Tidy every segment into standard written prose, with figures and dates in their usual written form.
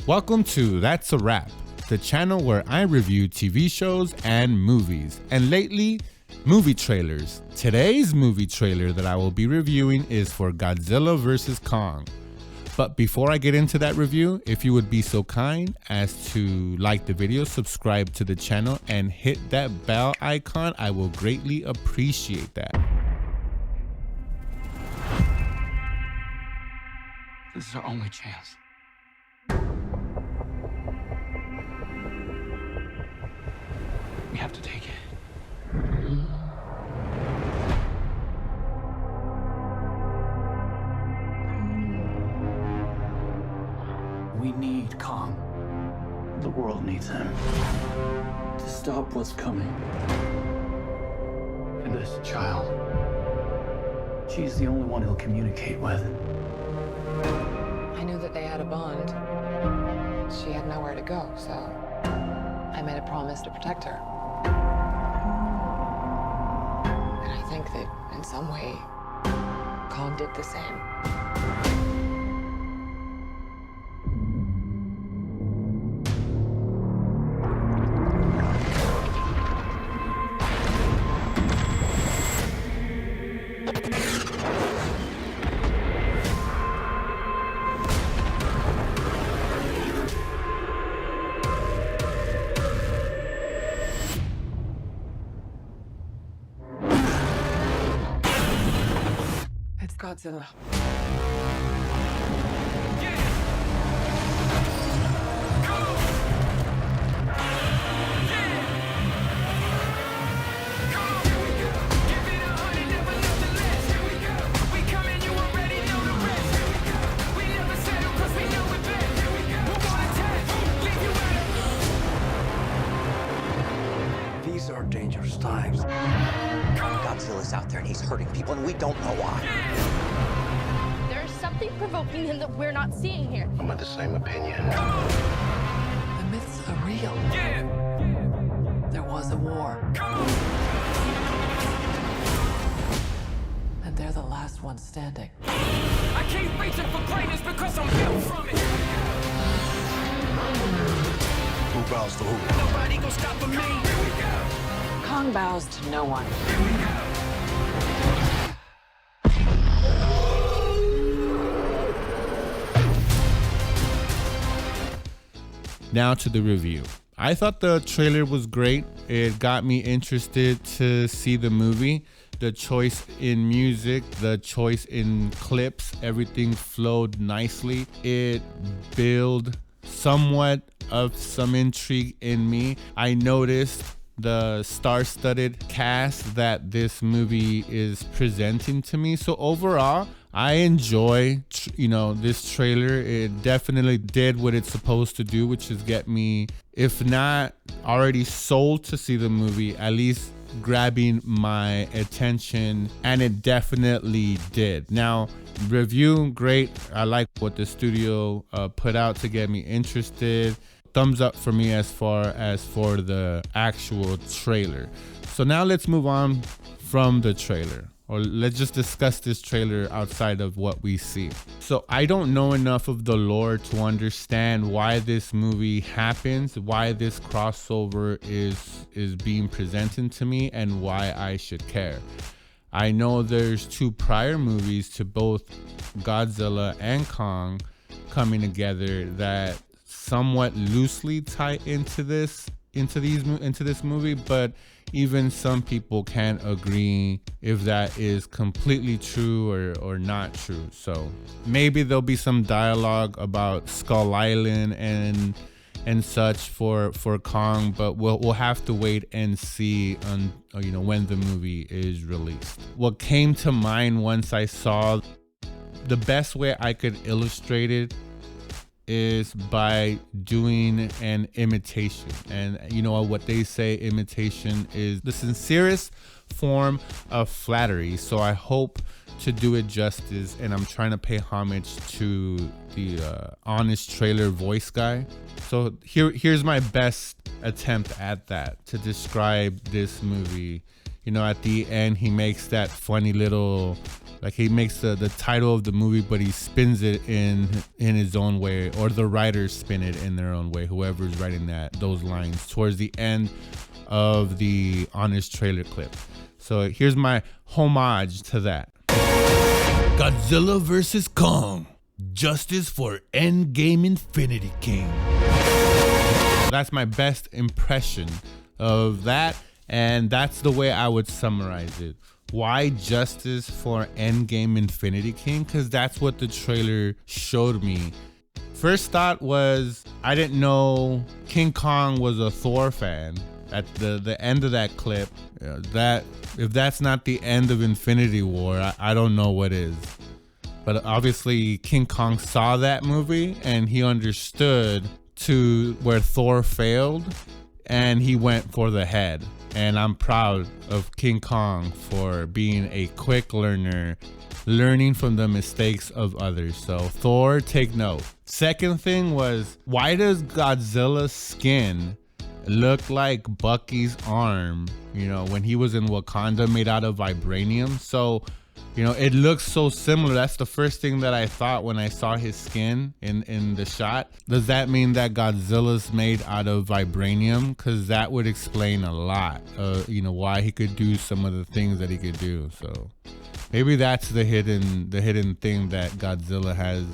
Welcome to That's a Wrap, the channel where I review TV shows and movies, and lately, movie trailers. Today's movie trailer that I will be reviewing is for Godzilla vs. Kong. But before I get into that review, if you would be so kind as to like the video, subscribe to the channel, and hit that bell icon, I will greatly appreciate that. This is our only chance. We have to take it. We need Kong. The world needs him to stop what's coming. And this child, she's the only one he'll communicate with. I knew that they had a bond. She had nowhere to go, so I made a promise to protect her. And I think that in some way, Kong did the same. It's Godzilla. These are dangerous times. Godzilla's out there and he's hurting people and we don't know why. There's something provoking him that we're not seeing here. I'm of the same opinion. The myths are real. There was a war. And they're the last ones standing. I keep reaching for greatness because I'm built from it. Who bows to who? Nobody gonna stop me. Here we go. Kong bows to no one. Here we go. Now to the review. I thought the trailer was great. It got me interested to see the movie. The choice in music, the choice in clips, everything flowed nicely. It built somewhat of some intrigue in me. I noticed the star-studded cast that this movie is presenting to me. So overall, I enjoy, this trailer. It definitely did what it's supposed to do, which is get me, if not already sold to see the movie, at least grabbing my attention, and it definitely did. Now, review, great. I like what the studio put out to get me interested. Thumbs up for me as far as for the actual trailer. So now let's move on from the trailer, or let's just discuss this trailer outside of what we see. So I don't know enough of the lore to understand why this movie happens, why this crossover is being presented to me, and why I should care. I know there's two prior movies to both Godzilla and Kong coming together that somewhat loosely tie into this movie, but even some people can't agree if that is completely true or not true. So maybe there'll be some dialogue about Skull Island and such for Kong, but we'll have to wait and see on when the movie is released. What came to mind once I saw, the best way I could illustrate it is by doing an imitation. And what they say, imitation is the sincerest form of flattery. So I hope to do it justice, and I'm trying to pay homage to the honest trailer voice guy. So here's my best attempt at that, to describe this movie You know, at the end, he makes that funny little, like he makes the title of the movie, but he spins it in his own way, or the writers spin it in their own way, whoever's writing those lines towards the end of the Honest trailer clip. So here's my homage to that. Godzilla vs. Kong. Justice for Endgame Infinity King. That's my best impression of that, and that's the way I would summarize it. Why justice for Endgame Infinity King? Because that's what the trailer showed me. First thought was, I didn't know King Kong was a Thor fan. At the end of that clip, that if that's not the end of Infinity War, I don't know what is. But obviously King Kong saw that movie and he understood to where Thor failed, and he went for the head. And I'm proud of King Kong for being a quick learner, learning from the mistakes of others. So Thor, take note. Second thing was, why does Godzilla's skin look like Bucky's arm, you know, when he was in Wakanda, made out of vibranium? So, you know, it looks so similar. That's the first thing that I thought when I saw his skin in the shot. Does that mean that Godzilla's made out of vibranium? Because that would explain a lot, you know, why he could do some of the things that he could do. So maybe that's the hidden thing that Godzilla has,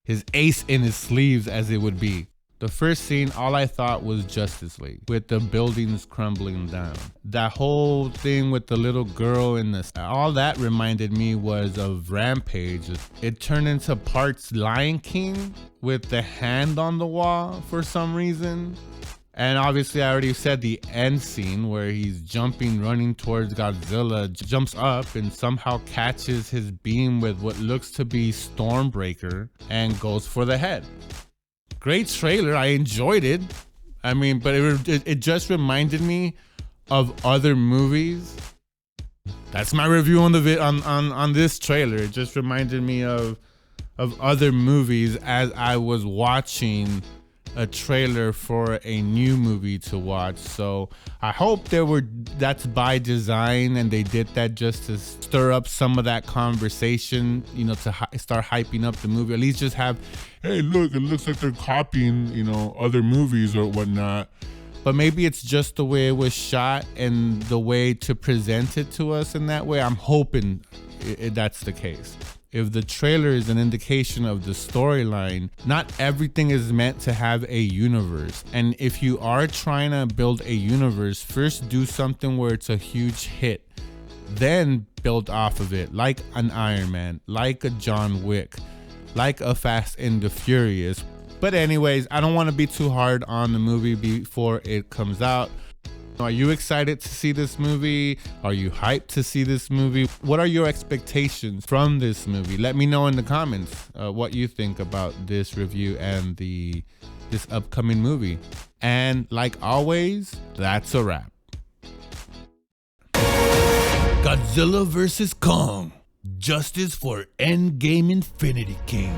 his ace in his sleeves, as it would be. The first scene, all I thought was Justice League, with the buildings crumbling down. That whole thing with the little girl in this, all that reminded me was of Rampage. It turned into parts Lion King with the hand on the wall for some reason. And obviously I already said the end scene where he's jumping, running towards Godzilla, jumps up and somehow catches his beam with what looks to be Stormbreaker and goes for the head. Great trailer, I enjoyed it. I mean, but it just reminded me of other movies. That's my review on on this trailer. It just reminded me of other movies as I was watching a trailer for a new movie to watch. So I hope that's by design, and they did that just to stir up some of that conversation, you know, to start hyping up the movie. At least just have, hey, look, it looks like they're copying, you know, other movies or whatnot. But maybe it's just the way it was shot and the way to present it to us in that way. I'm hoping that's the case. If the trailer is an indication of the storyline, not everything is meant to have a universe. And if you are trying to build a universe, first do something where it's a huge hit, then build off of it, like an Iron Man, like a John Wick, like a Fast and the Furious. But anyways, I don't want to be too hard on the movie before it comes out. Are you excited to see this movie? Are you hyped to see this movie? What are your expectations from this movie? Let me know in the comments what you think about this review and this upcoming movie. And like always, that's a wrap. Godzilla vs. Kong. Justice for Endgame Infinity King.